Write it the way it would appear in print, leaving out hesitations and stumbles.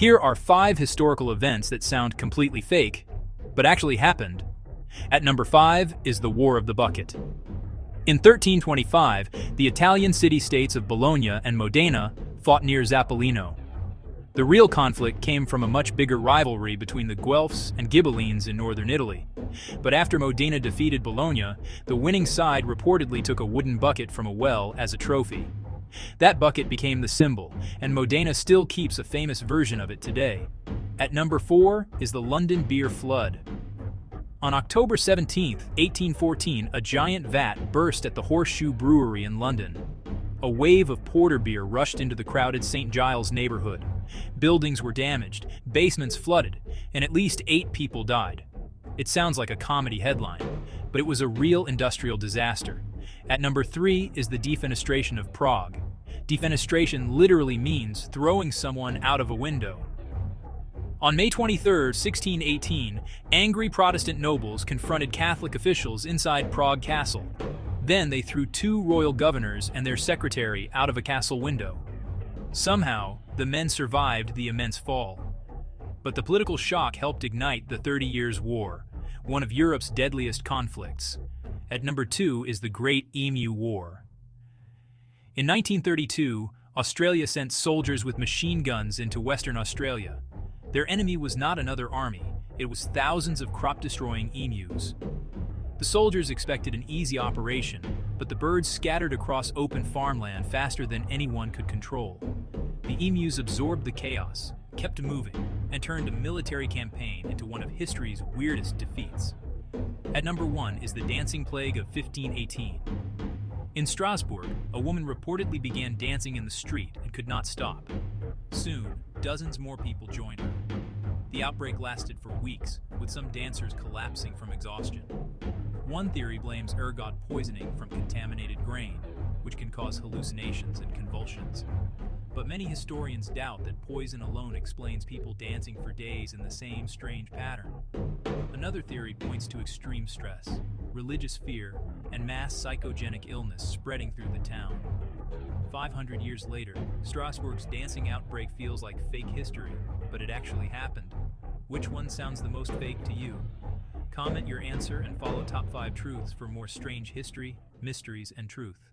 Here are 5 historical events that sound completely fake, but actually happened. At number 5 is the War of the Bucket. In 1325, the Italian city-states of Bologna and Modena fought near Zappolino. The real conflict came from a much bigger rivalry between the Guelphs and Ghibellines in northern Italy. But after Modena defeated Bologna, the winning side reportedly took a wooden bucket from a well as a trophy. That bucket became the symbol, and Modena still keeps a famous version of it today. At number 4 is the London beer flood. On October 17, 1814, a giant vat burst at the Horseshoe Brewery in London. A wave of porter beer rushed into the crowded St. Giles neighborhood. Buildings were damaged, basements flooded, and at least 8 people died. It sounds like a comedy headline, but it was a real industrial disaster. At number 3 is the Defenestration of Prague. Defenestration literally means throwing someone out of a window. On May 23, 1618, angry Protestant nobles confronted Catholic officials inside Prague Castle. Then they threw 2 royal governors and their secretary out of a castle window. Somehow, the men survived the immense fall. But the political shock helped ignite the 30 Years' War, one of Europe's deadliest conflicts. At number 2 is the Great Emu War. In 1932, Australia sent soldiers with machine guns into Western Australia. Their enemy was not another army, it was thousands of crop-destroying emus. The soldiers expected an easy operation, but the birds scattered across open farmland faster than anyone could control. The emus absorbed the chaos, kept moving, and turned a military campaign into one of history's weirdest defeats. At number 1 is the Dancing Plague of 1518. In Strasbourg, a woman reportedly began dancing in the street and could not stop. Soon, dozens more people joined her. The outbreak lasted for weeks, with some dancers collapsing from exhaustion. One theory blames ergot poisoning from contaminated grain, which can cause hallucinations and convulsions. But many historians doubt that poison alone explains people dancing for days in the same strange pattern. Another theory points to extreme stress, religious fear, and mass psychogenic illness spreading through the town. 500 years later, Strasbourg's dancing outbreak feels like fake history, but it actually happened. Which one sounds the most fake to you? Comment your answer and follow Top 5 Truths for more strange history, mysteries, and truth.